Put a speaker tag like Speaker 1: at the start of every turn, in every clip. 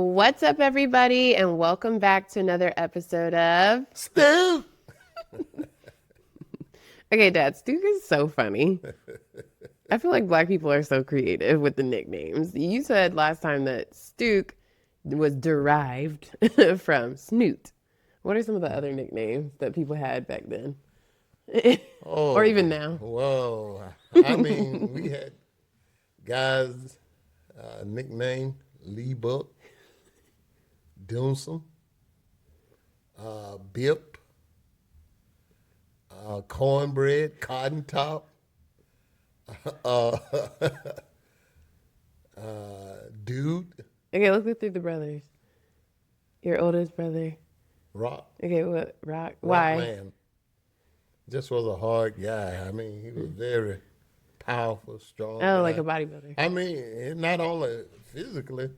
Speaker 1: What's up, everybody, and welcome back to another episode of
Speaker 2: Stu.
Speaker 1: Okay, Dad, Stuke is so funny. I feel like black people are so creative with the nicknames. You said last time that Stuke was derived from Snoot. What are some of the other nicknames that people had back then? Or
Speaker 2: Oh,
Speaker 1: even now?
Speaker 2: whoa. I mean, we had guys nicknamed Lee Book, Doomsome, Bip, Cornbread, Cotton Top, uh, Dude,
Speaker 1: Okay, let's go through the brothers. Your oldest brother.
Speaker 2: Rock,
Speaker 1: Okay, what? Rock? Why?
Speaker 2: Rockman. Just was a hard guy. I mean, he was very powerful, strong
Speaker 1: Oh, like a
Speaker 2: guy.
Speaker 1: bodybuilder.
Speaker 2: I mean, not only physically,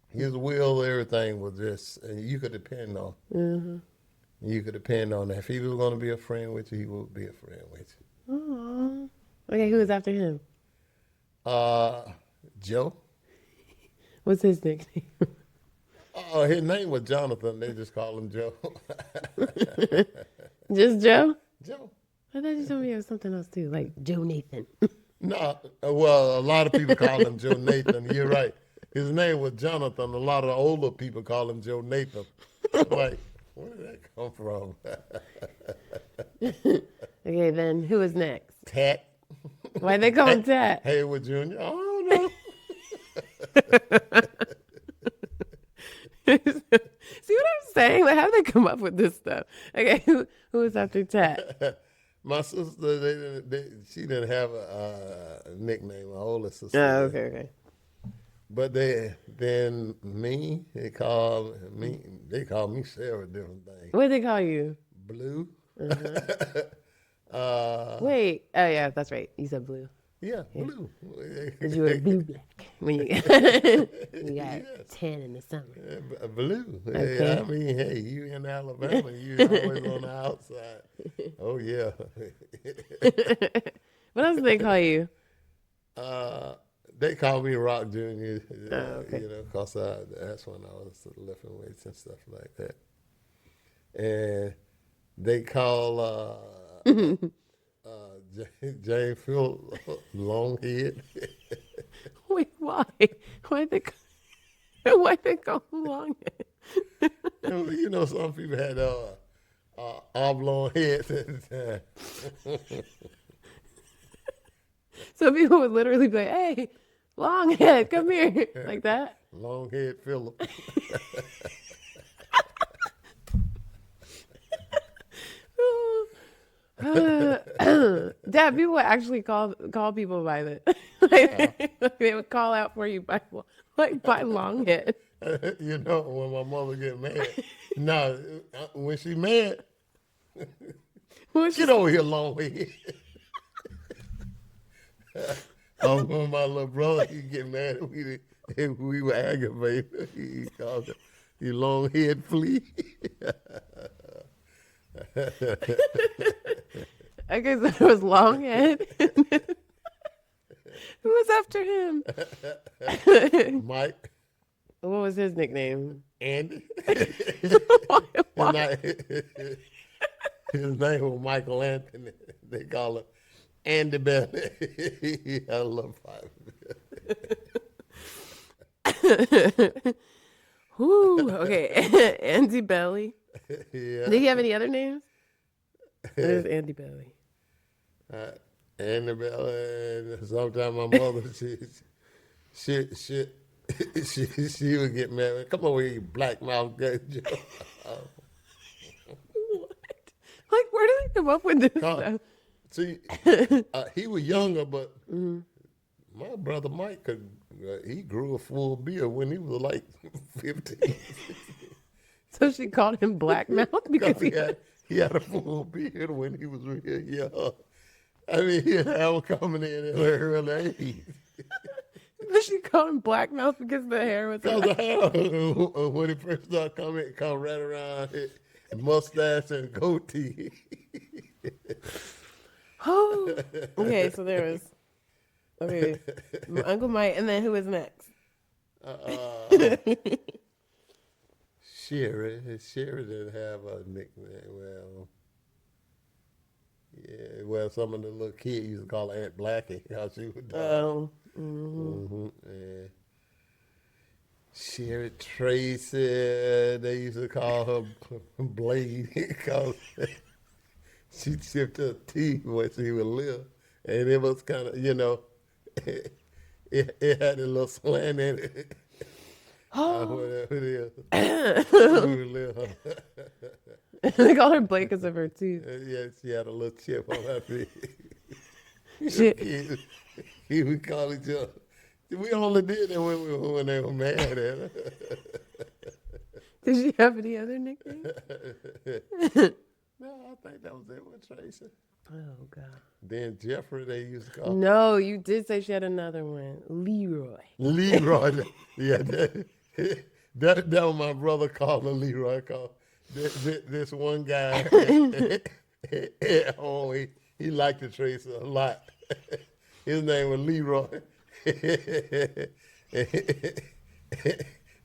Speaker 2: his will, everything was just, you could depend on.
Speaker 1: Mm-hmm.
Speaker 2: You could depend on that. If he was going to be a friend with you, he would be a friend with
Speaker 1: Aww. Okay, who is after him?
Speaker 2: you. Joe.
Speaker 1: What's his nickname?
Speaker 2: Oh, his name was Jonathan. They just call him Joe.
Speaker 1: Just Joe?
Speaker 2: Joe.
Speaker 1: I thought you told me it was something else too, like Joe Nathan.
Speaker 2: No, well, a lot of people call him Joe Nathan. You're right. His name was Jonathan. A lot of the older people call him Joe Nathan. Like, where did that come from?
Speaker 1: Okay, then who is next?
Speaker 2: Tat.
Speaker 1: Why they call him Tat?
Speaker 2: Hayward Jr. Oh, no.
Speaker 1: See what I'm saying? Like, how do they come up with this stuff? Okay, who is after Tat?
Speaker 2: My sister, she didn't have a nickname. My older sister.
Speaker 1: Oh, okay, okay.
Speaker 2: But then me, they call me several different things.
Speaker 1: What do they call you?
Speaker 2: Blue.
Speaker 1: Wait. Oh, yeah, that's right. You said blue.
Speaker 2: Yeah, blue.
Speaker 1: Because you were blue black when you got
Speaker 2: Yes.
Speaker 1: tan in the summer.
Speaker 2: Blue.
Speaker 1: Okay.
Speaker 2: Yeah, I mean, hey, you in Alabama, you always on the outside. Oh, yeah.
Speaker 1: What else do they call you?
Speaker 2: They call me Rock Jr.,
Speaker 1: okay.
Speaker 2: because that's when I was lifting weights and stuff like that. And they call James Phil Longhead.
Speaker 1: Wait, why? Why they call him Longhead?
Speaker 2: Some people had oblong heads at the time.
Speaker 1: So people would literally be like, "Hey, Longhead, come here," like that.
Speaker 2: Longhead Phillip.
Speaker 1: Dad, people would actually call people by that. Like, they would call out for you by Longhead.
Speaker 2: When my mother get mad. No, when she mad, get over here, Longhead. When my little brother, he get mad if we were aggravated. He called it, you long-head flea.
Speaker 1: Okay, so it was Longhead. Who was after him?
Speaker 2: Mike,
Speaker 1: What was his nickname?
Speaker 2: Andy.
Speaker 1: Why?
Speaker 2: His name was Michael Anthony. They call him Andy Belly. I love five.
Speaker 1: Whoo, okay. Andy Belly.
Speaker 2: Yeah.
Speaker 1: Did he have any other names? There's Andy Belly.
Speaker 2: Andy Belly. And sometimes my mother, she would get mad. Come over here, you black mouth guy.
Speaker 1: What? Like, where do they come up with this stuff?
Speaker 2: See, he was younger, but my brother Mike he grew a full beard when he was like 15.
Speaker 1: So she called him Black Mouth because
Speaker 2: he had a full beard when he was real young. I mean, he had him coming in at an early age.
Speaker 1: she called him Black Mouth because the hair was.
Speaker 2: Because the hair, when he first started coming, it come right around it, mustache and goatee.
Speaker 1: Oh, okay. So there was Uncle Mike, and then who was next?
Speaker 2: Sherry didn't have a nickname. Well, yeah. Well, some of the little kids used to call her Aunt Blackie because she was dark.
Speaker 1: Oh, mm-hmm.
Speaker 2: And Sherry Tracy, they used to call her Blade because she chipped her teeth when she was little, and it was kind of, it had a little slant in it.
Speaker 1: Oh,
Speaker 2: Whatever it is. She was little.
Speaker 1: they call her Blake because of her teeth.
Speaker 2: Yeah, she had a little chip on her teeth.
Speaker 1: Shit.
Speaker 2: Kids, he would call each other. We only did that when they were mad at her.
Speaker 1: Did she have any other nicknames?
Speaker 2: No, I think that was it with Tracy.
Speaker 1: Oh, God.
Speaker 2: Then Jeffrey, they used to call
Speaker 1: No, you did say she had another one. Leroy.
Speaker 2: Leroy. Yeah, that was my brother called her Leroy. Called this one guy at home, he liked the Tracy a lot. His name was Leroy.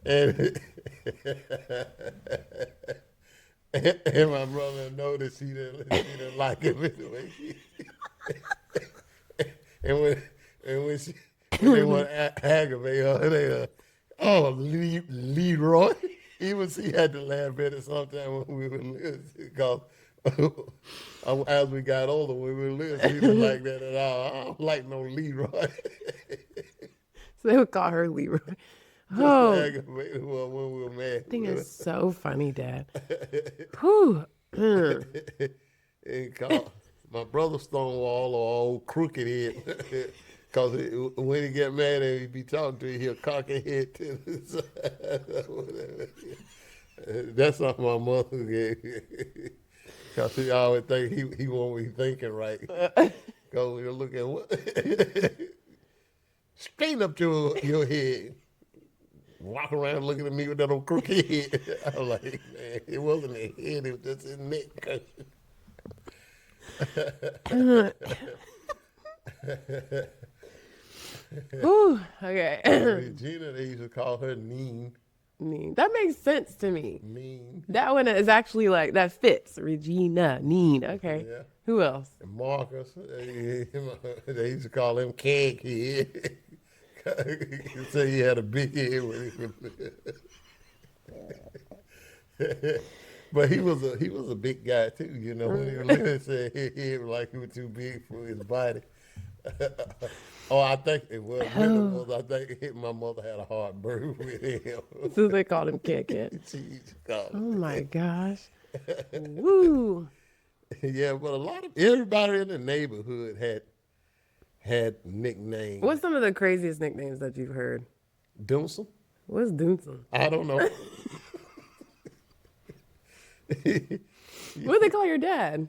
Speaker 2: and, and my brother noticed she didn't like him anyway. and when they want to aggravate her, Leroy. He had to laugh at it sometimes when we were little because as we got older, when we were little, he didn't like that at all. I don't like no Leroy.
Speaker 1: So they would call her Leroy.
Speaker 2: Just
Speaker 1: Oh,
Speaker 2: aggravate her when we were mad.
Speaker 1: I think it's so funny, Dad. Whew.
Speaker 2: And called my brother Stonewall or old crooked head. Because when he get mad and he be talking to you, he'll cock his head to the side. That's something my mother gave me. Because she always think he won't be thinking right. Because we'll look at what? Straighten up your head. Walk around looking at me with that old crooked head. I was like, man, it wasn't a head, it was just his neck.
Speaker 1: Ooh, okay.
Speaker 2: Regina, they used to call her Neen.
Speaker 1: Neen. That makes sense to me.
Speaker 2: Neen.
Speaker 1: That one is actually like, that fits. Regina, Neen. Okay.
Speaker 2: Yeah.
Speaker 1: Who else?
Speaker 2: And Marcus, they used to call him Keg Head. So he had a big head when he was But he was a big guy too, when he was little, they said his head was like he was too big for his body. I think it was. I think my mother had a heartburn with him.
Speaker 1: So they called him Kit.
Speaker 2: She used to call
Speaker 1: Oh
Speaker 2: him.
Speaker 1: my gosh. Woo.
Speaker 2: Yeah, but everybody in the neighborhood had nicknames.
Speaker 1: What's some of the craziest nicknames that you've heard?
Speaker 2: Doomsome?
Speaker 1: What's Doomson?
Speaker 2: I don't know.
Speaker 1: What did they call your dad?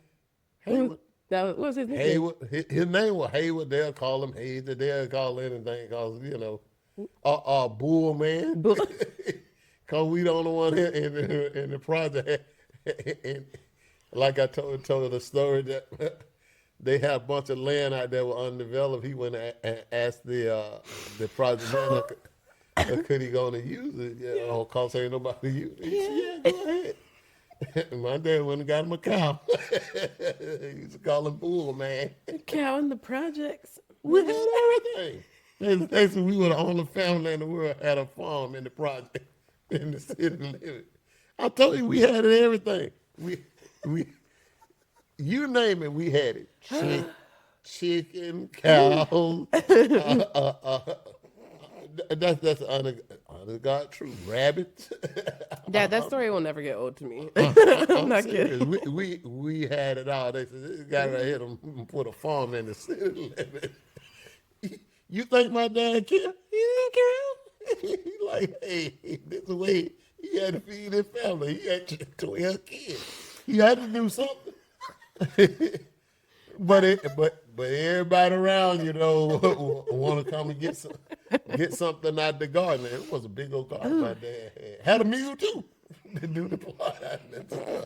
Speaker 2: Hayward.
Speaker 1: What was his name?
Speaker 2: Hayward. His name was Hayward. They'll call him Hayward. They'll call anything because, Bull Man. Because we the only one here in the project. And like I told the story that they had a bunch of land out there were undeveloped. He went and asked the project manager, could he go and use it? Because ain't nobody use it. He said, yeah, go ahead. My dad went and got him a cow. He used to call him Bull Man.
Speaker 1: A cow in the projects.
Speaker 2: We had everything. They said we were the only family in the world that had a farm in the project in the city limit. I told you we had everything. We you name it, we had it. Chicken, cows. That's honest God truth. Rabbits.
Speaker 1: Dad, that story will never get old to me.
Speaker 2: I'm
Speaker 1: not
Speaker 2: serious.
Speaker 1: kidding.
Speaker 2: We had it all. They said, this guy right here done put a farm in the city limit. You think my dad cared? He didn't care. He like, hey, this is the way he had to feed his family. He had 12 kids. He had to do something. But everybody around, want to come and get something out the garden. It was a big old garden my dad had. Had a mule too to do the plot out there.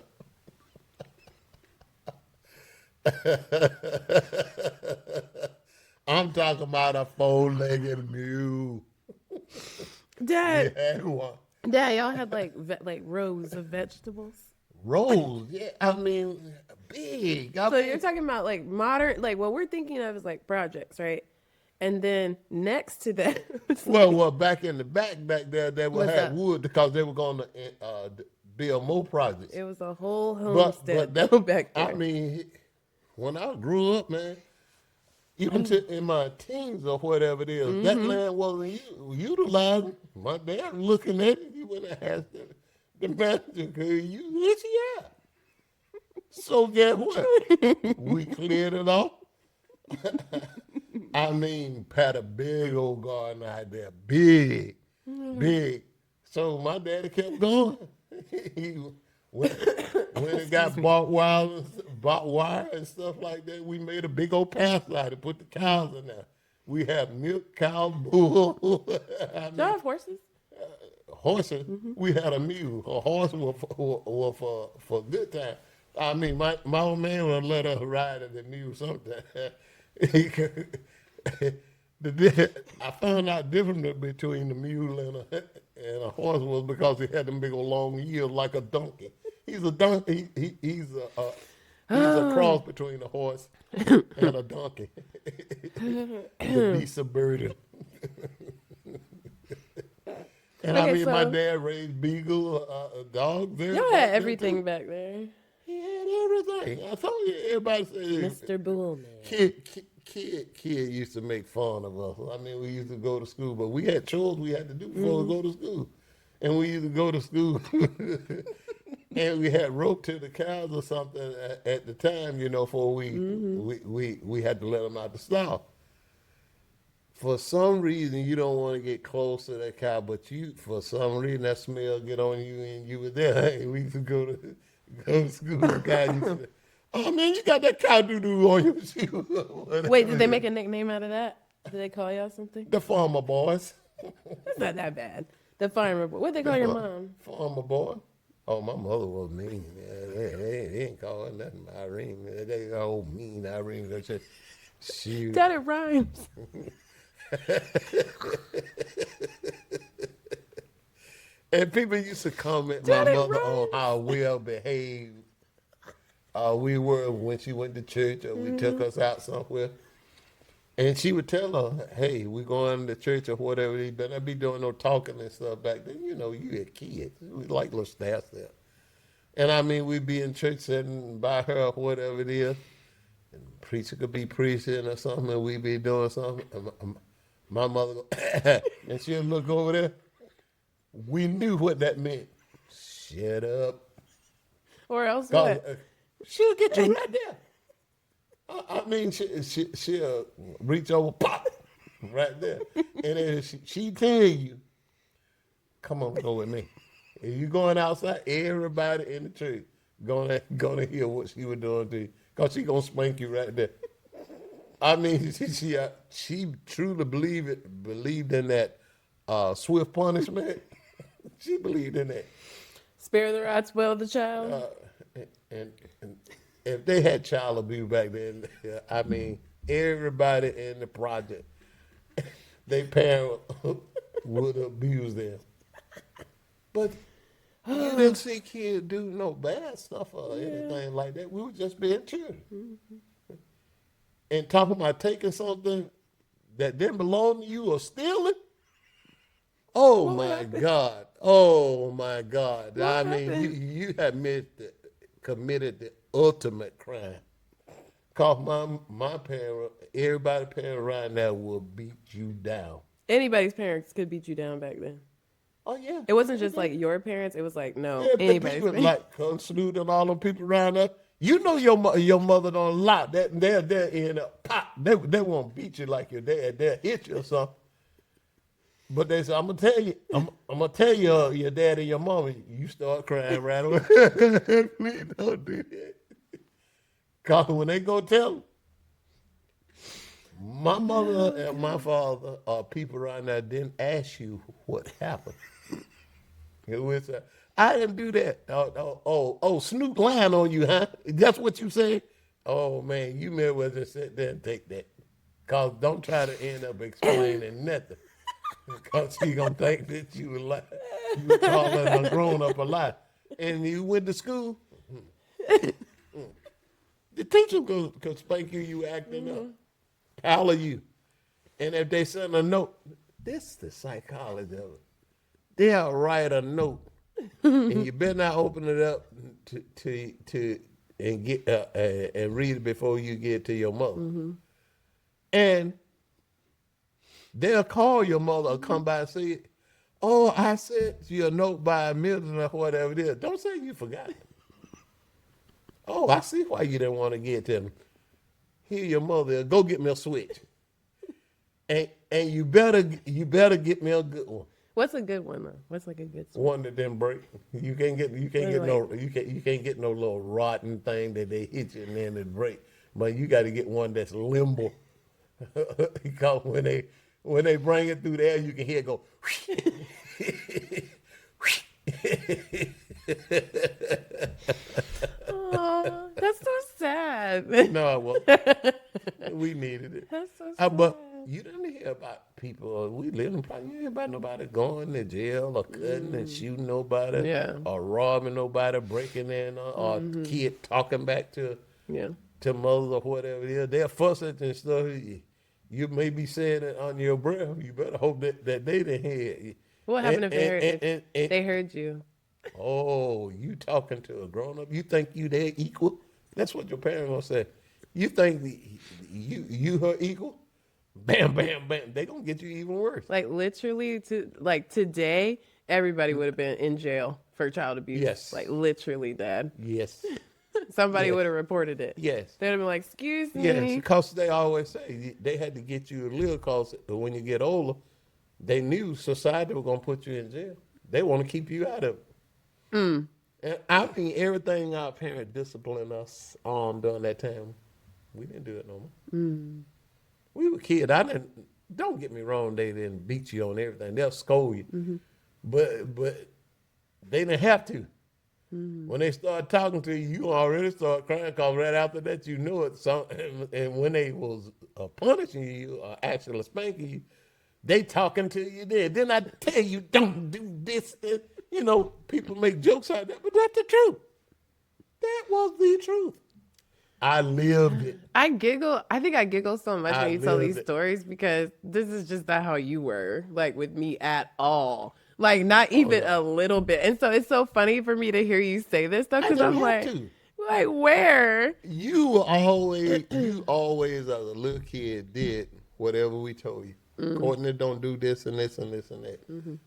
Speaker 2: I'm talking about a 4-legged mule.
Speaker 1: Dad,
Speaker 2: He had one.
Speaker 1: Yeah, y'all had like like rows of vegetables.
Speaker 2: Rows, yeah. I mean, big. I
Speaker 1: So you're
Speaker 2: mean,
Speaker 1: talking about like modern, like what we're thinking of is like projects, right? And then next to that was like,
Speaker 2: well, back in the back there, they would
Speaker 1: what's
Speaker 2: have
Speaker 1: that?
Speaker 2: wood because they were going to build more projects.
Speaker 1: It was a whole
Speaker 2: But
Speaker 1: homestead
Speaker 2: that,
Speaker 1: though back
Speaker 2: I
Speaker 1: there.
Speaker 2: mean, when I grew up, man, even to in my teens or whatever it is, that
Speaker 1: Mm-hmm.
Speaker 2: land wasn't utilized. My dad looking at it, he went and asked the manager, could you use this? Yeah. So guess what? We cleared it off. I mean, had a big old garden out there, big, big. So my daddy kept going. he when, when it
Speaker 1: Excuse
Speaker 2: got
Speaker 1: me.
Speaker 2: bought wire and stuff like that, we made a big old path out and put the cows in there. We have milk cow, bull. I
Speaker 1: Y'all
Speaker 2: mean,
Speaker 1: have horses?
Speaker 2: horses. We had a mule. A horse was for good time. I mean, my old man would let us ride at the mule sometimes. I found out difference between the mule and a horse was because he had them big old long ears like a donkey. He's a donkey. He's a cross
Speaker 1: Oh.
Speaker 2: between a horse and a donkey. The beast of burden. And I
Speaker 1: Okay,
Speaker 2: mean, my
Speaker 1: so
Speaker 2: dad raised beagle dogs there
Speaker 1: y'all had
Speaker 2: back then too.
Speaker 1: everything back there.
Speaker 2: He had everything. I told you, everybody said
Speaker 1: Mr. Bullman.
Speaker 2: kid used to make fun of us. I mean, we used to go to school, but we had chores we had to do before we go to school, and we used to go to school, and we had rope to the cows or something at the time, before we had to let them out the stall. For some reason, you don't want to get close to that cow, but for some reason, that smell get on you, and you were there. Hey, we used to go to school. The guy used to say, "Oh man, you got that cow doo doo on your shoe."
Speaker 1: Wait, did they make a nickname out of that? Did they call y'all something?
Speaker 2: The farmer boys,
Speaker 1: That's not that bad. The farmer boy. What they call your mom?
Speaker 2: farmer boy. Oh, my mother was mean. They didn't call her nothing Irene. They called mean Irene. They said, she
Speaker 1: Dad, it rhymes.
Speaker 2: And people used to comment my
Speaker 1: Dad, it
Speaker 2: mother on
Speaker 1: rhymes.
Speaker 2: how well behaved we were when she went to church or we took us out somewhere. And she would tell her, hey, we're going to church or whatever. They better not be doing no talking and stuff back then. You had kids. We like little staff there. And I mean, we'd be in church sitting by her or whatever it is. And the preacher could be preaching or something and we'd be doing something. And my mother go, and she'll look over there. We knew what that meant. Shut up.
Speaker 1: Or else
Speaker 2: 'Cause,
Speaker 1: what?
Speaker 2: she'll get you right there. I mean, she'll reach over, pop, right there. And then she tell you, come on, go with me. If you going outside, everybody in the church gonna hear what she was doing to you. Because she going to spank you right there. I mean, she truly believed in that swift punishment. She believed in that.
Speaker 1: Spare the rod, spoil the child.
Speaker 2: And if they had child abuse back then, I mean, everybody in the project, their parent would abuse them. But you didn't see kids do no bad stuff or anything like that. We were just being children. And talking about taking something that didn't belong to you or stealing. Oh
Speaker 1: What
Speaker 2: my
Speaker 1: happened?
Speaker 2: God. Oh my God.
Speaker 1: What
Speaker 2: I mean,
Speaker 1: happened?
Speaker 2: you have committed the ultimate crime. Cause my parent, everybody's parent right now will beat you down.
Speaker 1: Anybody's parents could beat you down back then.
Speaker 2: Oh yeah.
Speaker 1: It wasn't just like your parents. It was like, no,
Speaker 2: Yeah, big
Speaker 1: anybody's
Speaker 2: people
Speaker 1: parents.
Speaker 2: like Cousin Snoot and all them people around there. You know your mother don't lie. They're in a pop. They won't beat you like your dad. They'll hit you or something. But they say, I'm gonna tell you, I'm gonna tell you, your dad and your mama. You start crying right away. Please don't do that. Cause when they go tell them, my mother and my father are people right now didn't ask you what happened. It was, I didn't do that. Snoop lying on you, huh? That's what you say? Oh man, you may well just sit there and take that. Cause don't try to end up explaining nothing. Because she gonna think that you were lying. You were calling a grown up a lie. And you went to school, the teacher could spank you, you acting up, holler you. And if they send a note, this is the psychology of it. They'll write a note, and you better not open it up to and get and read it before you get to your mother. And they'll call your mother or come by and say, "Oh, I sent you a note by a million or whatever it is." Don't say you forgot. Oh, I see why you didn't want to get to them. Here, your mother, go get me a switch, and you better get me a good one.
Speaker 1: What's a good one though? What's like a good switch?
Speaker 2: One that didn't break. You can't get no little rotten thing that they hit you and then it break. But you got to get one that's limber. Because when they bring it through there, you can hear it go.
Speaker 1: Oh, that's so sad.
Speaker 2: No, well, we needed it.
Speaker 1: That's so sad.
Speaker 2: But you didn't hear about people. We live in. You didn't hear about nobody going to jail or cutting and shooting nobody, or robbing nobody, breaking in, or kid talking back to mothers or whatever it is. They're fussing and stuff. You may be saying it on your breath. You better hope that they didn't hear you.
Speaker 1: What happened if they heard you?
Speaker 2: Oh, you talking to a grown up? You think you their equal? That's what your parents gonna say. You think you her equal? Bam, bam, bam. They gonna get you even worse.
Speaker 1: Like literally, today, everybody would have been in jail for child abuse.
Speaker 2: Yes.
Speaker 1: Like literally, Dad.
Speaker 2: Yes.
Speaker 1: Somebody would have reported it.
Speaker 2: Yes.
Speaker 1: They'd have been like, "Excuse me."
Speaker 2: Yes, because they always say they had to get you a little, cause when you get older, they knew society was gonna put you in jail. They want to keep you out of it. And I mean, everything our parents disciplined us on during that time, we didn't do it no more. We were kids. Don't get me wrong, they didn't beat you on everything. They'll scold you. But they didn't have to. When they start talking to you, you already start crying because right after that you know it. And when they was punishing you or actually spanking you, they talking to you then. Then I tell you, don't do this. You know, people make jokes out of that, but that's the truth. That was the truth. I lived it.
Speaker 1: I giggle. I think I giggle so much when you tell these stories because this is just not how you were, like with me at all. Like not even a little bit. And so it's so funny for me to hear you say this stuff because I'm like where?
Speaker 2: You always as a little kid did whatever we told you. Courtney, don't do this and this and this and that.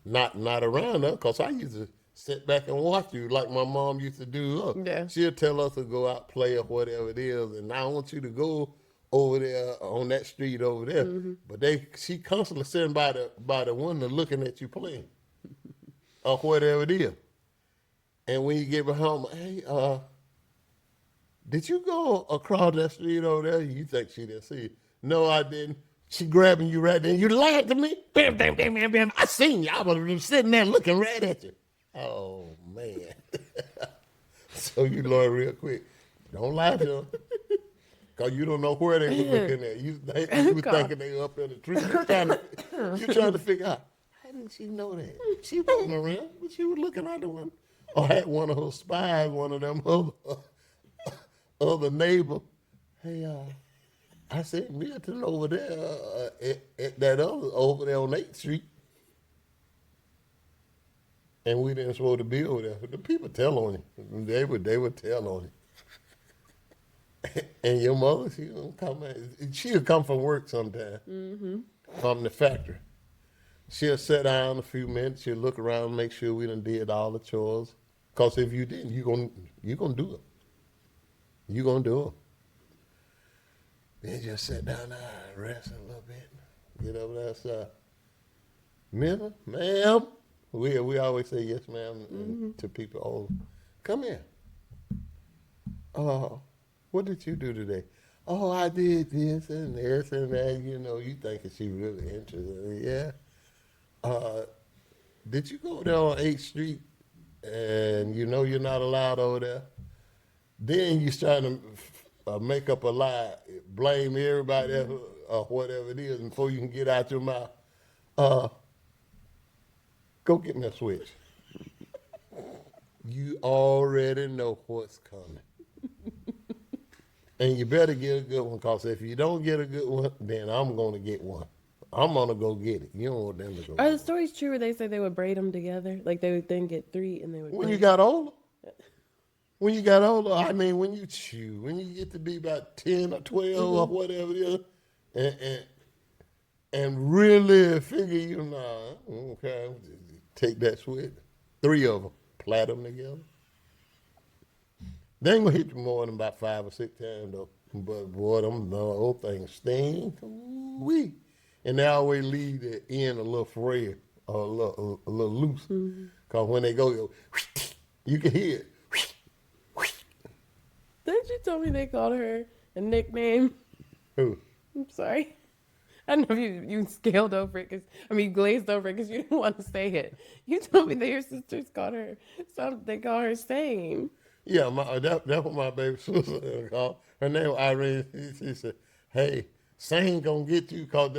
Speaker 2: Not around her, because I used to sit back and watch you like my mom used to do. She'll tell us to go out, play or whatever it is, and I want you to go over there on that street over there. But she constantly sitting by the window looking at you playing or whatever it is. And when you get home, hey, did you go across that street over there? You think she didn't see you. No, I didn't. She grabbing you right there. You lied to me. Bam, bam, bam, bam, bam. I seen you. I was sitting there looking right at you. Oh, man. So you learn real quick. Don't lie to them. Because you don't know where they were looking at. You were thinking they were up in the tree. You're trying to figure out, how did she know that? She wasn't around, but she was looking out the window. Or had one of her spies, one of them other neighbor. Hey, I said Milton over there at that other over there on 8th Street. And we didn't supposed to be over there. The people tell on you. They would tell on you. And your mother, she'll come from work sometime. From the factory. She'll sit down a few minutes, she'll look around and make sure we done did all the chores. Because if you didn't, you're gonna do it. You're gonna do it. Then just sit down there and rest a little bit. Get over there, sir. Ma'am. We always say yes, ma'am, to people older. Come here. What did you do today? Oh, I did this and this and that. You know, you thinking she really interested. Yeah. Did you go there on 8th Street and you know you're not allowed over there? Then you're trying to make up a lie, blame everybody else or whatever it is, and before you can get out your mouth, go get me a switch. You already know what's coming. And you better get a good one, because if you don't get a good one, then I'm going to get one. I'm going to go get it. You don't want them to go
Speaker 1: Are
Speaker 2: get
Speaker 1: the
Speaker 2: it.
Speaker 1: stories true where they say they would braid them together? Like they would then get three and they would
Speaker 2: When you
Speaker 1: braid
Speaker 2: got older, when you got older, I mean, when you chew, when you get to be about 10 or 12 or whatever it is, and, and, and really figure, okay, take that switch, three of them, plait them together. They ain't gonna hit you more than about 5 or 6 times though. But boy, them the old things sting. Wee. And they always leave the end a little frayed or a little loose. Cause when they go, you can hear it.
Speaker 1: Didn't you tell me they called her a nickname?
Speaker 2: Who?
Speaker 1: I'm sorry. I don't know if you scaled over it you glazed over it because you didn't want to say it. You told me that your sisters called her something. They call her Sane.
Speaker 2: Yeah, that's what my baby sister called. Her name was Irene. She said, "Hey, Sane gonna get you, cause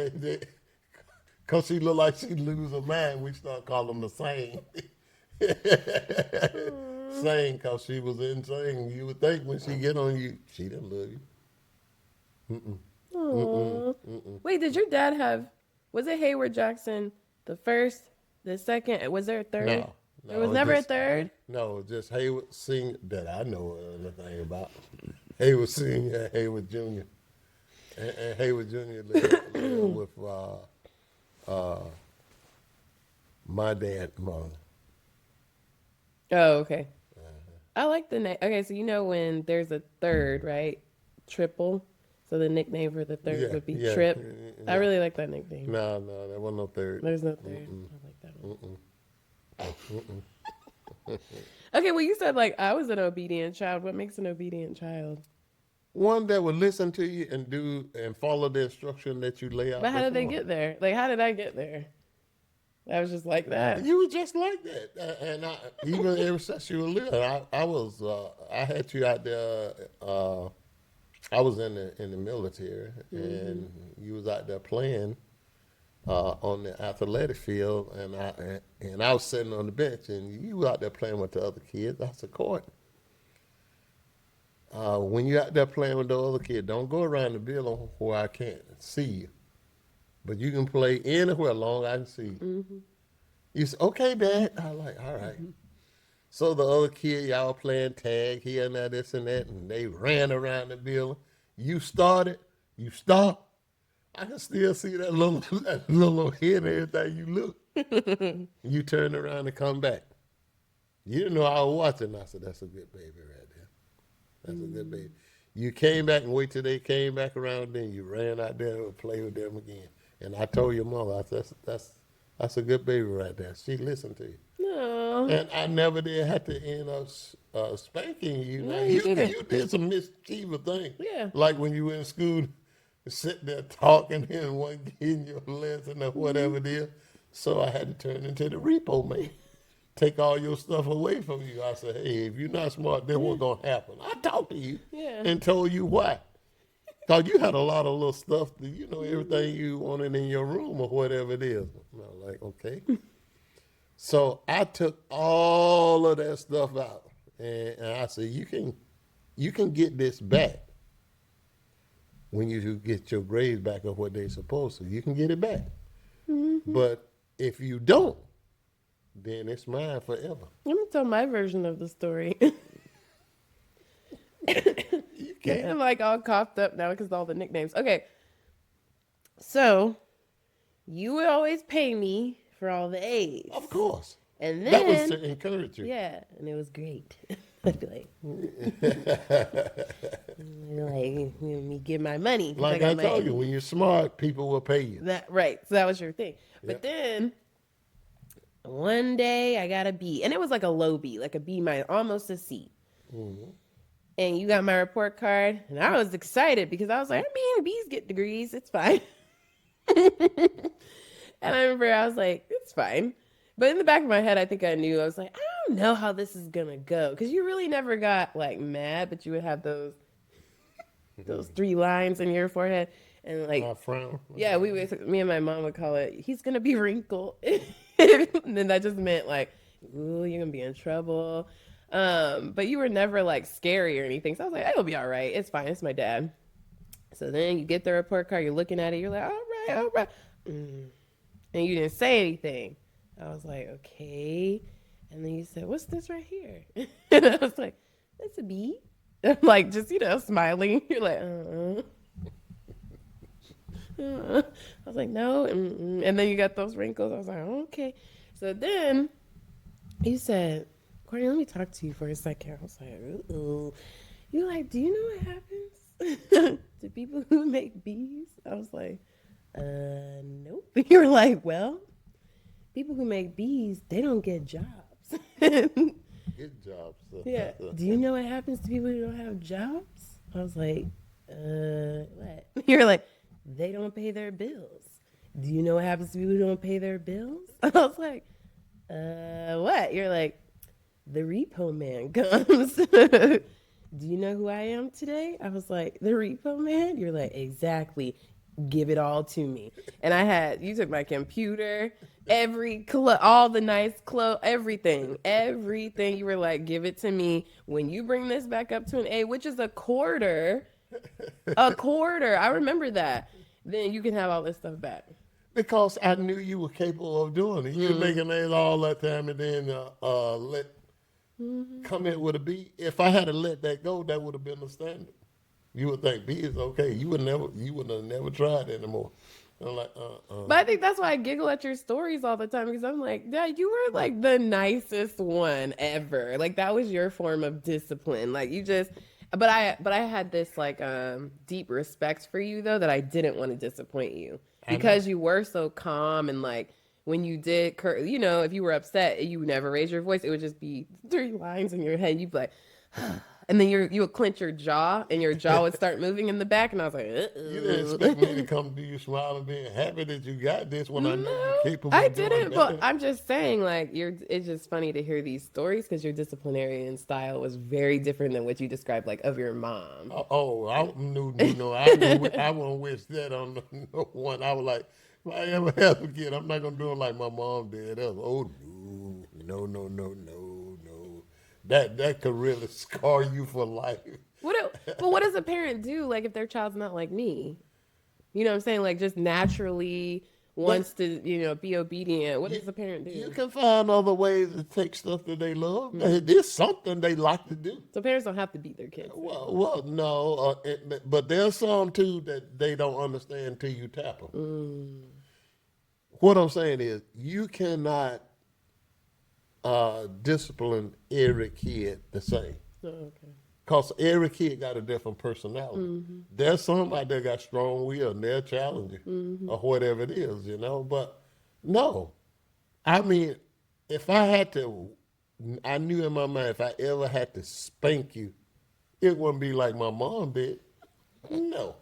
Speaker 2: she look like she lose her mind. We start calling her Sane." Sane, cause she was insane. You would think when she get on you, she didn't love you.
Speaker 1: Aww. Wait, did your dad have? Was it Hayward Jackson the first, the second? Was there a third?
Speaker 2: No,
Speaker 1: There was never a third.
Speaker 2: No, just Hayward Senior that I know anything about. Hayward Senior, Hayward Junior, and Hayward Junior lived with my dad, mother.
Speaker 1: Oh, okay. I like the name. Okay, so you know when there's a third, right? Triple. So the nickname for the third would be Trip. I really like that nickname.
Speaker 2: No, there wasn't no third.
Speaker 1: There's no third. I like that one. Okay, well, you said like I was an obedient child. What makes an obedient child?
Speaker 2: One that would listen to you and do and follow the instruction that you lay out.
Speaker 1: But how did they get there? Like, how did I get there? I was just like that.
Speaker 2: You were just like that, and even ever since you were little, I had you out there. I was in the military, and you was out there playing on the athletic field, and I was sitting on the bench, and you were out there playing with the other kids. That's the court. When you're out there playing with the other kids, don't go around the building where I can't see you. But you can play anywhere long as I can see you. You say, okay, Dad. I like, all right. So the other kid, y'all playing tag here and there, this and that, and they ran around the building. You started, you stopped. I can still see that little head and everything you look. You turned around and come back. You didn't know I was watching. I said, that's a good baby right there. That's a good baby. You came back and wait till they came back around, then you ran out there and played with them again. And I told your mother, I said, that's a good baby right there. She listened to you.
Speaker 1: No.
Speaker 2: And I never did have to end up spanking you.
Speaker 1: No,
Speaker 2: You
Speaker 1: didn't.
Speaker 2: did some mischievous things.
Speaker 1: Yeah.
Speaker 2: Like when you were in school, sitting there talking and wasn't getting your lesson or whatever it is. So I had to turn into the repo man. Take all your stuff away from you. I said, hey, if you're not smart, then what's going to happen? I talked to you and told you why. Because you had a lot of little stuff, everything you wanted in your room or whatever it is. And I was like, okay. So I took all of that stuff out. And I said, you can get this back when you get your grades back of what they're supposed to. You can get it back. But if you don't, then it's mine forever.
Speaker 1: Let me tell my version of the story.
Speaker 2: You can't.
Speaker 1: I'm like all coughed up now because of all the nicknames. Okay. So you would always pay me for all the A's.
Speaker 2: Of course.
Speaker 1: And then
Speaker 2: That was to encourage you.
Speaker 1: yeah, and it was great. I'd be like, let me get my money.
Speaker 2: Like I told you, when you're smart, people will pay you.
Speaker 1: Right. So that was your thing.
Speaker 2: Yep.
Speaker 1: But then one day I got a B, and it was like a low B, like a B minus, almost a C. And you got my report card, and I was excited because I was like, B's get degrees, it's fine. And I remember I was like, it's fine. But in the back of my head, I think I knew. I was like, I don't know how this is gonna go, because you really never got like mad, but you would have those 3 lines in your forehead, and like
Speaker 2: frown.
Speaker 1: yeah, me and my mom would call it, he's gonna be wrinkled. And then that just meant like ooh, you're gonna be in trouble. But you were never like scary or anything. So I was like, it'll be all right. It's fine. It's my dad. So then you get the report card, you're looking at it, you're like, all right. And you didn't say anything. I was like, okay. And then you said, what's this right here? And I was like, that's a bee. I'm like, just, smiling. You're like, I was like, no. And then you got those wrinkles. I was like, okay. So then you said, Courtney, let me talk to you for a second. I was like, ooh. You're like, do you know what happens to people who make bees? I was like, nope. You're like, well, people who make bees, they don't get jobs.
Speaker 2: Get jobs.
Speaker 1: Yeah. Do you know what happens to people who don't have jobs? I was like, what? You're like, they don't pay their bills. Do you know what happens to people who don't pay their bills? I was like, what? You're like, the repo man comes. Do you know who I am today? I was like, the repo man? You're like, exactly. Give it all to me. And you took my computer, all the nice clothes, everything. You were like, give it to me. When you bring this back up to an A, which is a quarter, I remember that. Then you can have all this stuff back.
Speaker 2: Because I knew you were capable of doing it. You were making A's all that time and then come in with a B. If I had to let that go, that would have been the standard. You would think B is okay. You would have never tried anymore. I'm like,
Speaker 1: But I think that's why I giggle at your stories all the time because I'm like, Dad, you were like the nicest one ever. Like that was your form of discipline. Like you just, but I had this like deep respect for you though that I didn't want to disappoint you because you were so calm and like when you did, if you were upset, you never raise your voice. It would just be 3 lines in your head. You'd be like, and then you would clench your jaw, and your jaw would start moving in the back. And I was like,
Speaker 2: you didn't expect me to come to you smiling, being happy that you got this when I know you're capable.
Speaker 1: I didn't, but I'm just saying, like, it's just funny to hear these stories because your disciplinarian style was very different than what you described, like, of your mom.
Speaker 2: I wouldn't wish that on no one. I was like, if I ever have a kid, I'm not gonna do it like my mom did. That was, no. That could really scar you for life.
Speaker 1: But what does a parent do, like, if their child's not like me? You know what I'm saying? Like, just naturally wants to, be obedient. What does a parent do?
Speaker 2: You can find other ways to take stuff that they love. There's something they like to do.
Speaker 1: So parents don't have to beat their kids.
Speaker 2: Well, no. But there's some, too, that they don't understand until you tap them. What I'm saying is you cannot discipline every kid the same.
Speaker 1: Oh, okay.
Speaker 2: Because every kid got a different personality. There's some out there got strong will and they'll challenge you or whatever it is, But no. I mean, if I had to, I knew in my mind if I ever had to spank you, it wouldn't be like my mom did. No.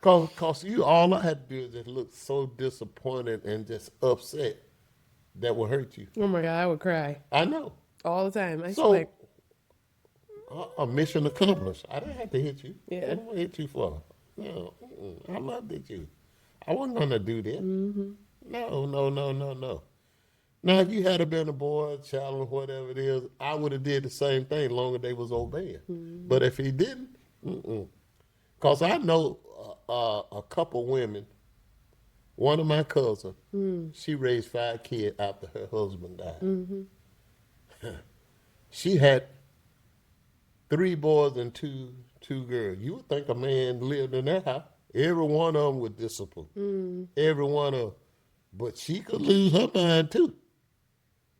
Speaker 2: Because all I had to do is just look so disappointed and just upset that would hurt you.
Speaker 1: Oh my God, I would cry.
Speaker 2: I know.
Speaker 1: All the time.
Speaker 2: A mission accomplished. I didn't have to hit you.
Speaker 1: Yeah.
Speaker 2: What am I hit you for? No, I loved it you. I wasn't going to do that. No. Now, if you had been a boy, a child, or whatever it is, I would have did the same thing long as they was obeying. But if he didn't, Because I know a couple women. One of my cousins, she raised 5 kids after her husband died. She had 3 boys and two girls. You would think a man lived in that house. Every one of them was disciplined. Every one of them. But she could lose her mind too.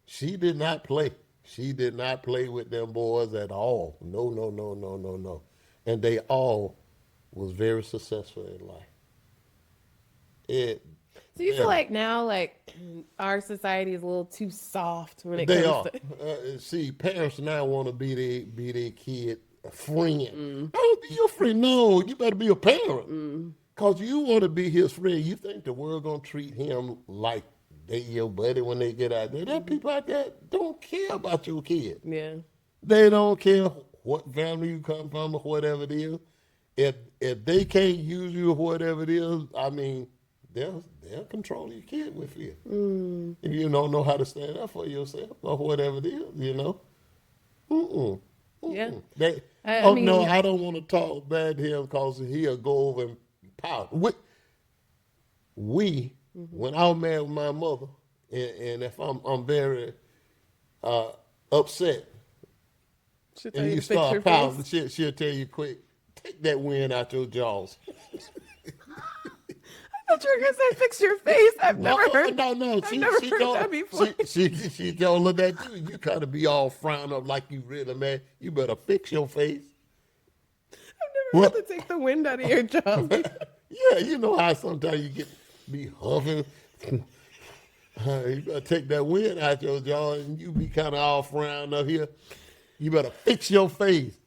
Speaker 2: She did not play. She did not play with them boys at all. No. And they all was very successful in life.
Speaker 1: So you feel like now, like our society is a little too soft when it
Speaker 2: they
Speaker 1: comes
Speaker 2: are. See, parents now want to be their kid a friend. Don't be your friend. No, you better be a parent. Because you want to be his friend. You think the world going to treat him like they your buddy when they get out there. There are people out there don't care about your kid.
Speaker 1: Yeah.
Speaker 2: They don't care what family you come from or whatever it is. If they can't use you or whatever it is, I mean, they'll control your kid with fear. If you don't know how to stand up for yourself or whatever it is, you know. Mm-mm.
Speaker 1: Yeah.
Speaker 2: Mm-mm.
Speaker 1: I mean,
Speaker 2: No, I don't want to talk bad to him because he'll go over and pout. When I was married with my mother, and if I'm very upset,
Speaker 1: she'll tell
Speaker 2: and
Speaker 1: you
Speaker 2: you
Speaker 1: to fix your
Speaker 2: start pouting,
Speaker 1: face.
Speaker 2: she'll tell you quick, take that wind out your jaws.
Speaker 1: I thought you were gonna say fix your face. I've never heard.
Speaker 2: No.
Speaker 1: I've never heard that before.
Speaker 2: She told her that too. You gotta be all frowned up like you really mad. You better fix your face.
Speaker 1: I've never had to take the wind out of your jaw.
Speaker 2: Yeah, you know how sometimes you be huffing. You better take that wind out your jaw and you be kind of all frowned up here. You better fix your face.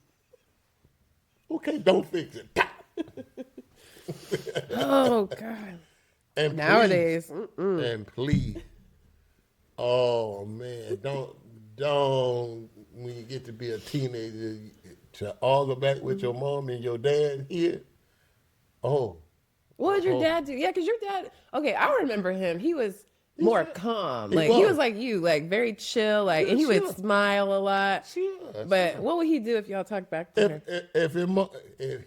Speaker 2: Okay, don't fix it.
Speaker 1: Oh God.
Speaker 2: And
Speaker 1: Nowadays,
Speaker 2: please. Oh man, don't when you get to be a teenager to argue back with your mom and your dad here. Oh.
Speaker 1: what did your dad do? Yeah, because your dad. Okay, I remember him. He was more calm. Like he was like you, like very chill. Like and he would smile a lot. But what would he do if y'all talked back to her?
Speaker 2: If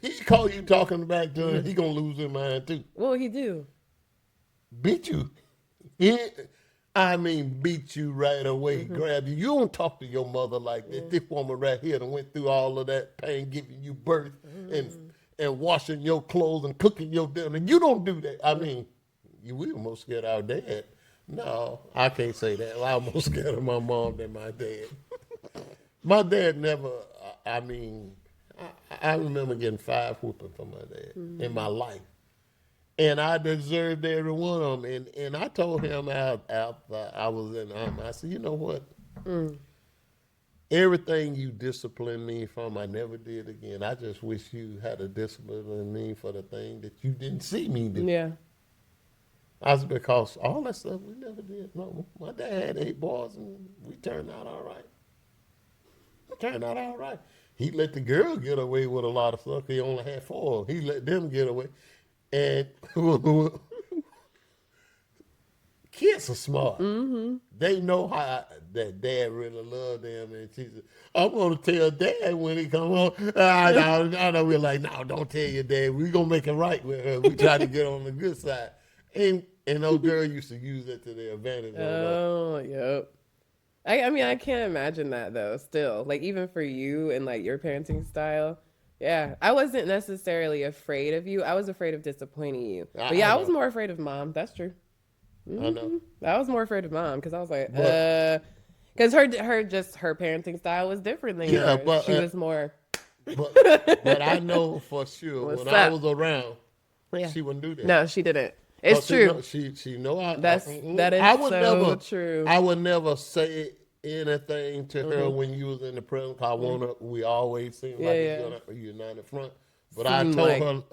Speaker 2: he call you talking back to him, he gonna lose his mind too.
Speaker 1: What would he do?
Speaker 2: Beat you. Beat you right away, grab you. You don't talk to your mother like that. This woman right here that went through all of that pain, giving you birth and washing your clothes and cooking your dinner. You don't do that. We were more scared of our dad. No, I can't say that. I was more scared of my mom than my dad. My dad never, I remember getting 5 whoopings from my dad in my life. And I deserved every one of them. And I told him after I was in the army, I said, you know what? Everything you disciplined me from, I never did again. I just wish you had a discipline me for the thing that you didn't see me do.
Speaker 1: Yeah.
Speaker 2: I said, because all that stuff we never did. No, my dad had 8 boys and we turned out all right. He let the girl get away with a lot of stuff. He only had 4. He let them get away. And kids are smart. They know how that dad really loved them. And she said, I'm going to tell dad when he come home. I know we're like, no, don't tell your dad. We're going to make it right with her. We try to get on the good side. And those girls used to use that to their advantage.
Speaker 1: Oh, yep. I can't imagine that though. Still, like even for you and like your parenting style, yeah, I wasn't necessarily afraid of you. I was afraid of disappointing you. But yeah, I was more afraid of mom. That's true.
Speaker 2: I know.
Speaker 1: I was more afraid of mom because I was like, because her parenting style was different than yours.
Speaker 2: But
Speaker 1: she was more.
Speaker 2: But I know for sure when I was around, she wouldn't do that.
Speaker 1: No, she didn't. It's true.
Speaker 2: She know
Speaker 1: that is true.
Speaker 2: I would never say anything to her when you was in the prison. We always seemed like it's gonna be a united front. But I told her,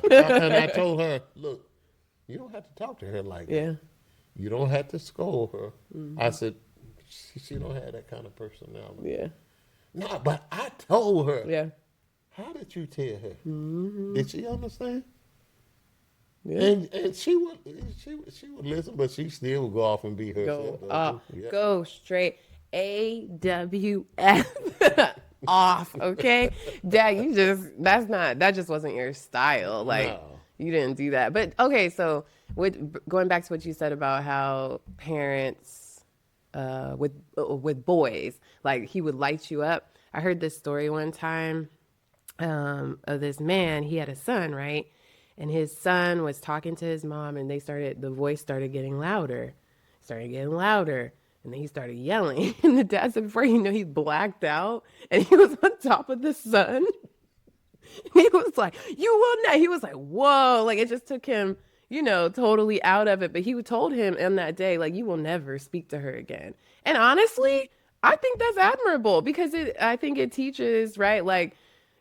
Speaker 2: and I told her, look, you don't have to talk to her like that. You don't have to scold her. I said, she don't have that kind of personality.
Speaker 1: Yeah.
Speaker 2: No, but I told her.
Speaker 1: Yeah.
Speaker 2: How did you tell her? Did she understand?
Speaker 1: Yeah.
Speaker 2: And she would listen, but she still would go off and be herself.
Speaker 1: Go straight AWF off, okay? Dad, that just wasn't your style. Like you didn't do that. But okay, so going back to what you said about how parents with boys, like he would light you up. I heard this story one time of this man. He had a son, right? And his son was talking to his mom, and the voice started getting louder. And then he started yelling. And the dad said, before you know, he blacked out, and he was on top of the son. He was like, you will not. He was like, whoa. Like, it just took him, totally out of it. But he told him on that day, like, you will never speak to her again. And honestly, I think that's admirable because I think it teaches, right, like,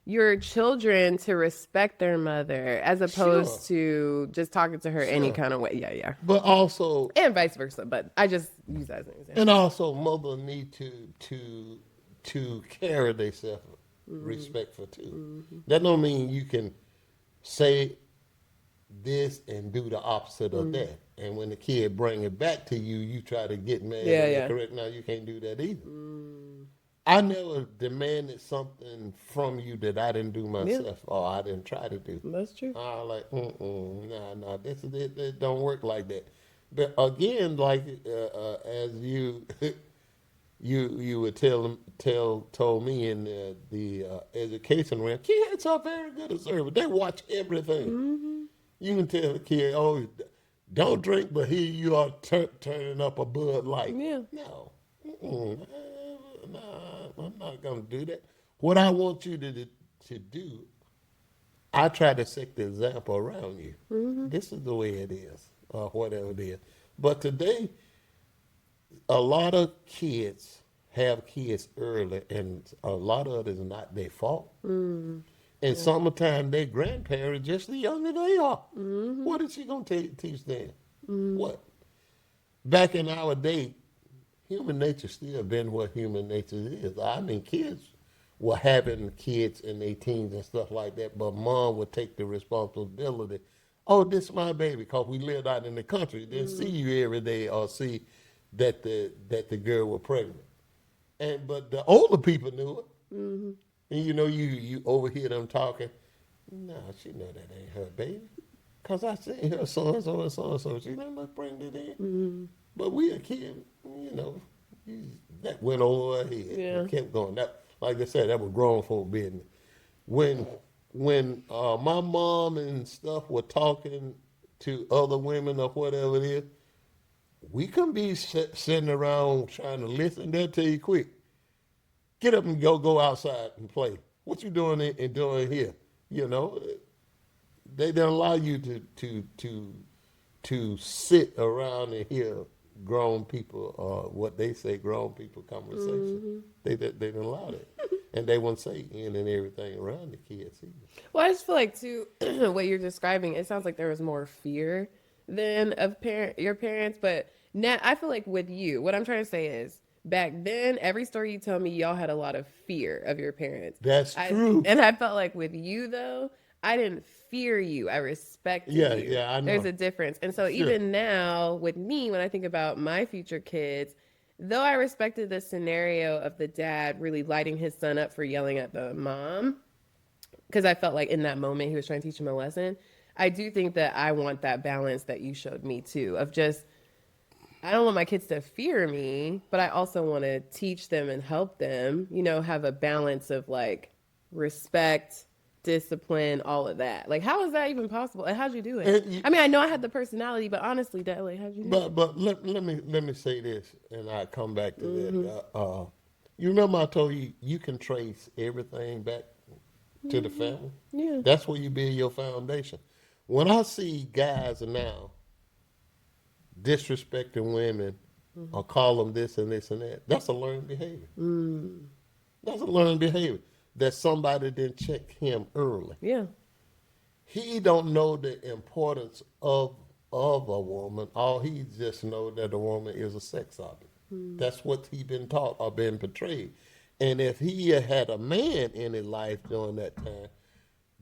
Speaker 1: your children to respect their mother as opposed to just talking to her any kind of way. Yeah.
Speaker 2: But also,
Speaker 1: and vice versa. But I just use that as an example.
Speaker 2: And also, mother need to carry themselves respectful too. That don't mean you can say this and do the opposite of that. And when the kid bring it back to you, you try to get mad
Speaker 1: Yeah,
Speaker 2: and
Speaker 1: yeah.
Speaker 2: correct. Now you can't do that either. I never demanded something from you that I didn't do myself or I didn't try to do.
Speaker 1: That's true.
Speaker 2: I like, nah, this is it. It don't work like that. But again, like as you you would told me in the education realm, kids are very good at service. They watch everything. You can tell the kid, oh, don't drink, but here you are turning up a Bud Light.
Speaker 1: Yeah.
Speaker 2: No, nah, I'm not gonna do that. What I want you to do, I try to set the example around you. This is the way it is, or whatever it is. But today, a lot of kids have kids early, and a lot of it is not their fault. And sometimes their grandparents just the younger they are. What is she gonna teach them? What? Back in our day, human nature still been what human nature is. I mean, kids were having kids in their teens and stuff like that, but mom would take the responsibility. Oh, this is my baby, because we lived out in the country. Didn't see you every day or see that the girl was pregnant. But the older people knew it. And you overhear them talking. No, she know that ain't her baby. Because I seen her so-and-so and so-and-so. She never look pregnant in. But we a kid, that went over her head.
Speaker 1: Yeah.
Speaker 2: It kept going. That, like I said, that was grown folk business. When my mom and stuff were talking to other women or whatever it is, we couldn't be sitting around trying to listen. They'll tell you quick. Get up and go outside and play. What you doing and doing here? They don't allow you to sit around and hear grown people what they say grown people conversation. They don't allow that, and they won't say in and everything around the kids either.
Speaker 1: Well, I just feel like too, what you're describing, it sounds like there was more fear than of your parents, but now I feel like with you, what I'm trying to say is, back then, every story you tell me, y'all had a lot of fear of your parents.
Speaker 2: That's true.
Speaker 1: And I felt like with you, though, I didn't fear you. I respected you.
Speaker 2: Yeah, I know.
Speaker 1: There's a difference. And so even now, with me, when I think about my future kids, though I respected the scenario of the dad really lighting his son up for yelling at the mom, because I felt like in that moment he was trying to teach him a lesson, I do think that I want that balance that you showed me, too, of just, I don't want my kids to fear me, but I also want to teach them and help them, have a balance of like respect, discipline, all of that. Like, how is that even possible? And how'd you do it? I mean, I know I had the personality, but honestly, Dad, like, how'd you do it?
Speaker 2: But let me say this, and I come back to that. You remember I told you you can trace everything back to the family?
Speaker 1: Yeah.
Speaker 2: That's where you build your foundation. When I see guys now disrespecting women or call them this and this and that, that's a learned behavior. That's a learned behavior that somebody didn't check him early.
Speaker 1: Yeah.
Speaker 2: He don't know the importance of a woman. All he just know that a woman is a sex object. That's what he been taught or been portrayed. And if he had a man in his life during that time,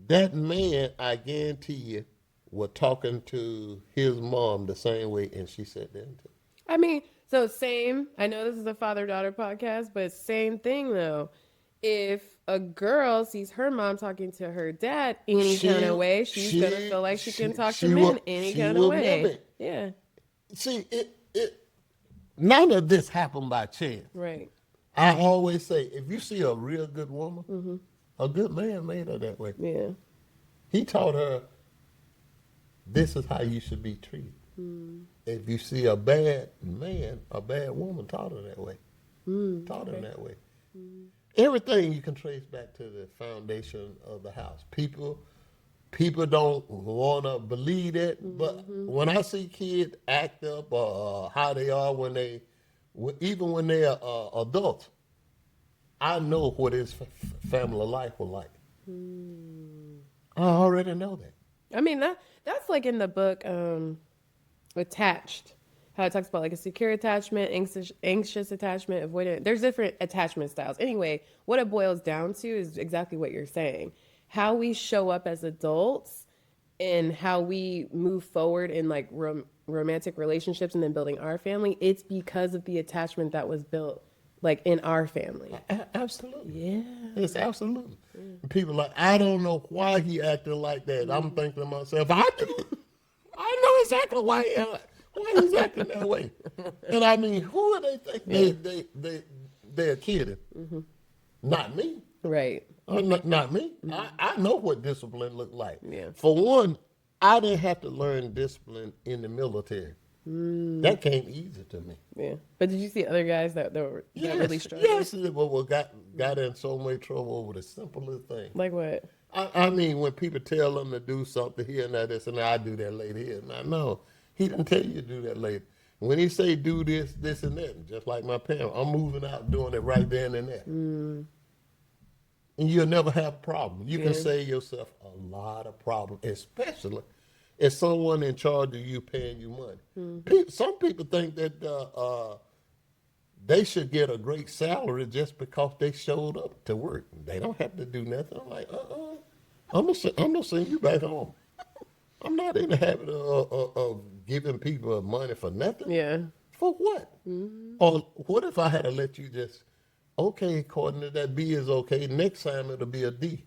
Speaker 2: that man, I guarantee you, was talking to his mom the same way, and she said that too.
Speaker 1: I mean, so same. I know this is a father-daughter podcast, but same thing though. If a girl sees her mom talking to her dad any kind of way, she's gonna feel like she can talk to men any kind of way. Yeah.
Speaker 2: See, none of this happened by chance.
Speaker 1: Right.
Speaker 2: I always say, if you see a real good woman, a good man made her that way.
Speaker 1: Yeah.
Speaker 2: He taught her, this is how you should be treated. If you see a bad man, a bad woman, taught her that way. Taught him that way. Everything you can trace back to the foundation of the house. People don't want to believe it, but when I see kids act up or how they are even when they're adults, I know what his family life was like. I already know that.
Speaker 1: I mean, that's like in the book Attached, how it talks about like a secure attachment, anxious attachment, avoidant. There's different attachment styles. Anyway, what it boils down to is exactly what you're saying. How we show up as adults and how we move forward in like romantic relationships and then building our family, it's because of the attachment that was built like in our family.
Speaker 2: Absolutely.
Speaker 1: Yeah.
Speaker 2: It's absolutely. People like, I don't know why he acted like that. I'm thinking to myself, I know exactly why he's acting that way. And I mean, who do they think they're kidding? Not me.
Speaker 1: Right.
Speaker 2: Not me. I know what discipline looked like.
Speaker 1: Yeah.
Speaker 2: For one, I didn't have to learn discipline in the military. That came easy to me.
Speaker 1: Yeah. But did you see other guys that really struggled?
Speaker 2: Yes, but got in so much trouble over the simplest thing.
Speaker 1: Like what?
Speaker 2: I mean, when people tell them to do something here and that, this and that, I do that later here. And no, he didn't tell you to do that later. When he say do this, this and that, just like my parents, I'm moving out doing it right then and there. And you'll never have a problem. You can save yourself a lot of problems, especially if someone in charge of you paying you money. Some people think that they should get a great salary just because they showed up to work. They don't have to do nothing. I'm like, I'm gonna send you back home. I'm not in the habit of giving people money for nothing.
Speaker 1: Yeah.
Speaker 2: For what? Or what if I had to let you just, okay, according to that B is okay, next time it'll be a D.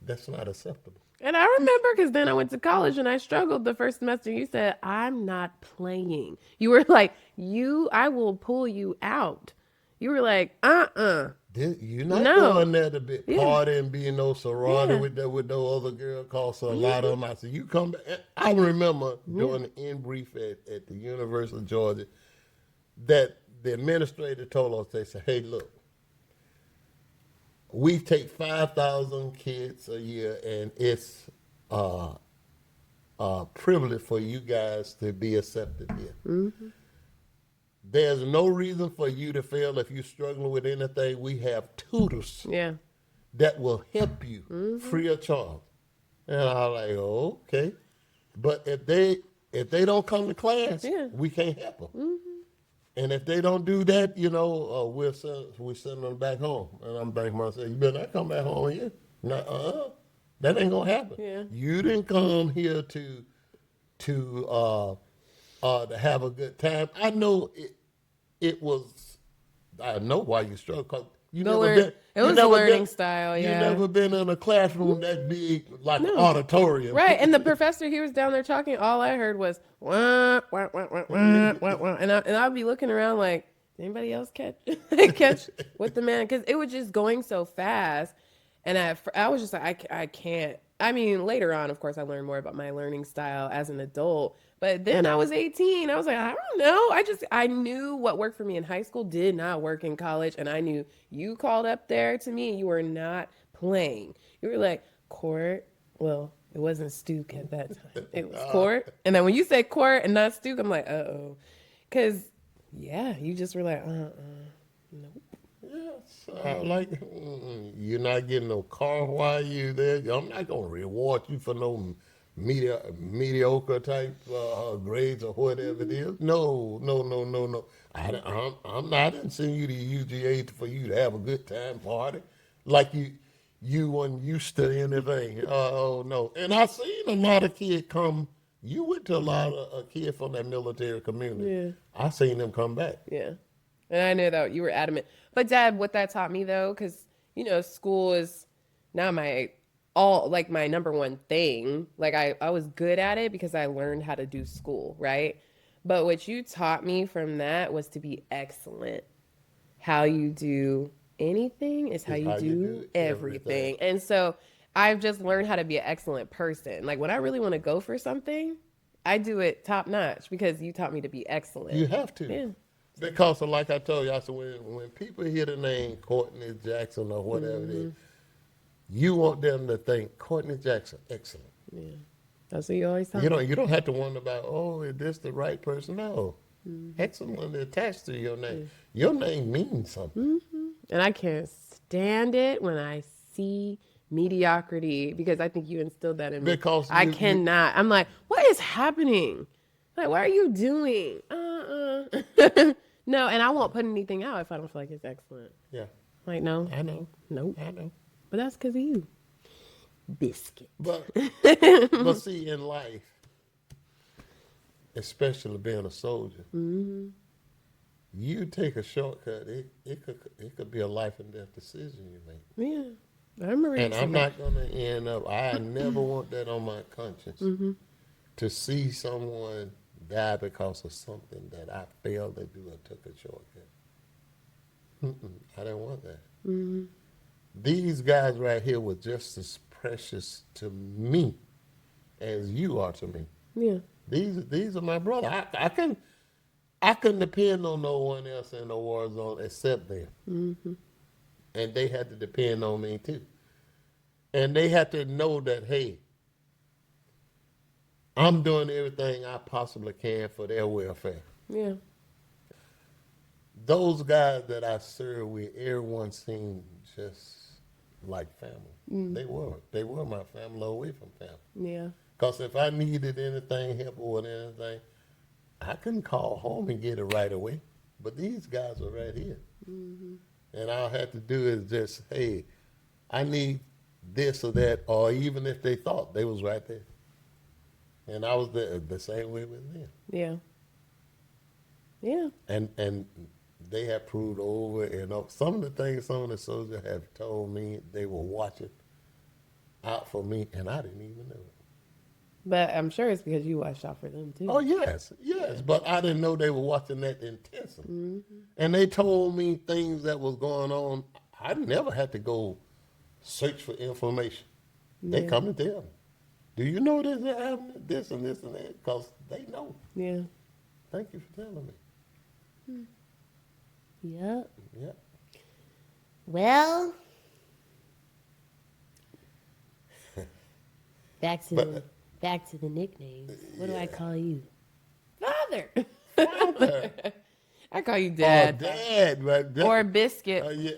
Speaker 2: That's not acceptable.
Speaker 1: And I remember because then I went to college and I struggled the first semester. You said, I'm not playing. You were like, I will pull you out. You were like,
Speaker 2: You're not going there to be party and be no sorority with those other girls, cause a lot of them. I said, you come back. I remember doing an in-brief at the University of Georgia that the administrator told us, they said, hey, look, we take 5,000 kids a year, and it's a privilege for you guys to be accepted here. There's no reason for you to fail if you're struggling with anything. We have tutors that will help you free of charge. And I was like, oh, okay. But if they don't come to class, we can't help them. And if they don't do that, we send them back home. And I'm thinking to myself, you better not come back home here. That ain't gonna happen.
Speaker 1: Yeah.
Speaker 2: You didn't come here to have a good time. I know it was. I know why you struggle. Cause you never been.
Speaker 1: It was a learning style.
Speaker 2: You
Speaker 1: Yeah.
Speaker 2: never been in a classroom that big, like an auditorium.
Speaker 1: Right, and the professor, he was down there talking. All I heard was wah, wah, wah, wah, wah, wah, wah. And I'd be looking around like, did anybody else catch what the man? Because it was just going so fast, and I was just like, I can't. I mean, later on, of course, I learned more about my learning style as an adult. But then I was 18. I was like, I don't know. I knew what worked for me in high school did not work in college. And I knew you called up there to me. You were not playing. You were like, court. Well, it wasn't Stuke at that time. It was court. And then when you said court and not Stuke, I'm like, uh-oh. Because, you just were like, nope.
Speaker 2: Like, you're not getting no car while you there. I'm not going to reward you for no mediocre type grades or whatever it is. No. I didn't send you to UGA for you to have a good time party. Like you weren't used to anything. Oh, no. And I seen a lot of kids come. You went to a lot of kids from that military community. Yeah. I seen them come back.
Speaker 1: Yeah. And I know that you were adamant. But Dad, what that taught me though, because, school is now my number one thing. Like I was good at it because I learned how to do school, right? But what you taught me from that was to be excellent. How you do anything is how you do everything. And so I've just learned how to be an excellent person. Like when I really want to go for something, I do it top notch because you taught me to be excellent.
Speaker 2: You have to. Yeah. Because, like I told you, I said, when people hear the name Courtney Jackson or whatever it is, you want them to think Courtney Jackson, excellent.
Speaker 1: Yeah, that's what you always tell me.
Speaker 2: You don't have to wonder about, is this the right person? No, excellent attached to your name. Your name means something.
Speaker 1: And I can't stand it when I see mediocrity because I think you instilled that in me.
Speaker 2: Because
Speaker 1: I cannot. I'm like, what is happening? Like, what are you doing? No, and I won't put anything out if I don't feel like it's excellent.
Speaker 2: Yeah.
Speaker 1: Like, no.
Speaker 2: I know.
Speaker 1: Nope.
Speaker 2: I know.
Speaker 1: But that's because of you. Biscuit.
Speaker 2: But see, in life, especially being a soldier, you take a shortcut, it could be a life and death decision you make.
Speaker 1: Yeah, I remember.
Speaker 2: And I'm not gonna end up. I never want that on my conscience to see someone die because of something that I failed to do or took a shortcut. I didn't want that. These guys right here were just as precious to me as you are to me.
Speaker 1: Yeah.
Speaker 2: These are my brother. I couldn't depend on no one else in the war zone except them. And they had to depend on me too. And they had to know that, hey, I'm doing everything I possibly can for their welfare.
Speaker 1: Yeah.
Speaker 2: Those guys that I served with, everyone seemed just like family. They were my family away from family.
Speaker 1: Yeah.
Speaker 2: Because if I needed anything, help or anything, I couldn't call home and get it right away. But these guys are right here. And all I had to do is just, hey, I need this or that, or even if they thought they was right there. And I was the same way with them.
Speaker 1: Yeah. Yeah.
Speaker 2: And they have proved over and over. Some of the things some of the soldiers have told me, they were watching out for me, and I didn't even know it.
Speaker 1: But I'm sure it's because you watched out for them too.
Speaker 2: Oh, yes. But I didn't know they were watching that intensely. And they told me things that was going on. I never had to go search for information. They come and tell me. Do you know this is happening? This and this and that? Because they know.
Speaker 1: Yeah.
Speaker 2: Thank you for telling me.
Speaker 1: Yep.
Speaker 2: Yep.
Speaker 1: Well, back to the nicknames. What do I call you? Father.
Speaker 2: Father.
Speaker 1: I call you Dad.
Speaker 2: Oh, Dad, but
Speaker 1: Or Biscuit.
Speaker 2: yeah.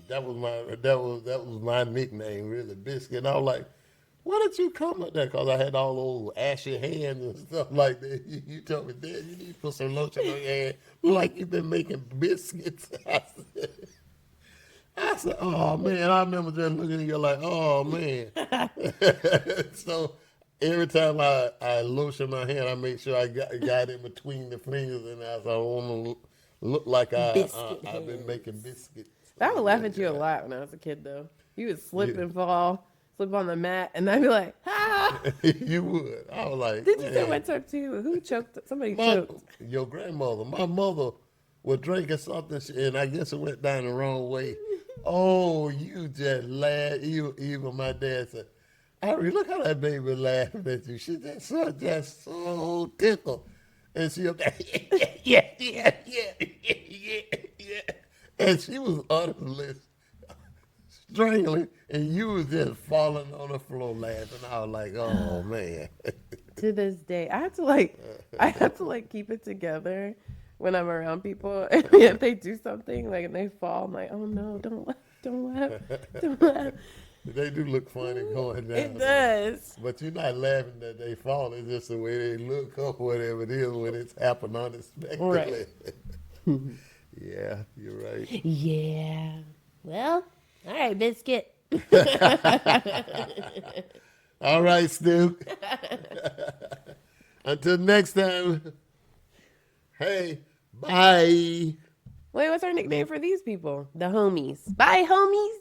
Speaker 2: that was my nickname, really, Biscuit. And I was like, why did you come up there? Because I had all those ashy hands and stuff like that. You told me, Dad, you need to put some lotion on your hand. Like you've been making biscuits. I said, oh, man. I remember just looking at you like, oh, man. So every time I lotion my hand, I make sure I got in between the fingers, and I don't want to look like I've been making biscuits.
Speaker 1: I would laugh at you a lot when I was a kid, though. You would slip and fall, slip on the mat, and I'd be like, ah!
Speaker 2: You would. I was like,
Speaker 1: Did you say one time, too? Who choked? Somebody choked.
Speaker 2: Your grandmother. My mother was drinking something, and I guess it went down the wrong way. Oh, you just laughed. Even my dad said, Ari, look how that baby laughing at you. She just so tickled. And she up there, yeah. And she was utterly strangling, and you was just falling on the floor laughing. I was like, oh, man.
Speaker 1: To this day, I have to keep it together when I'm around people. And if they do something, like, and they fall, I'm like, oh, no, don't laugh.
Speaker 2: They do look funny going down.
Speaker 1: It does.
Speaker 2: But you're not laughing that they fall. It's just the way they look up, whatever it is, when it's happened unexpectedly.
Speaker 1: Right.
Speaker 2: Yeah, you're right.
Speaker 1: Yeah. Well, all right, Biscuit.
Speaker 2: All right, Snoop. Until next time, hey, bye.
Speaker 1: Wait, what's our nickname for these people? The homies. Bye, homies.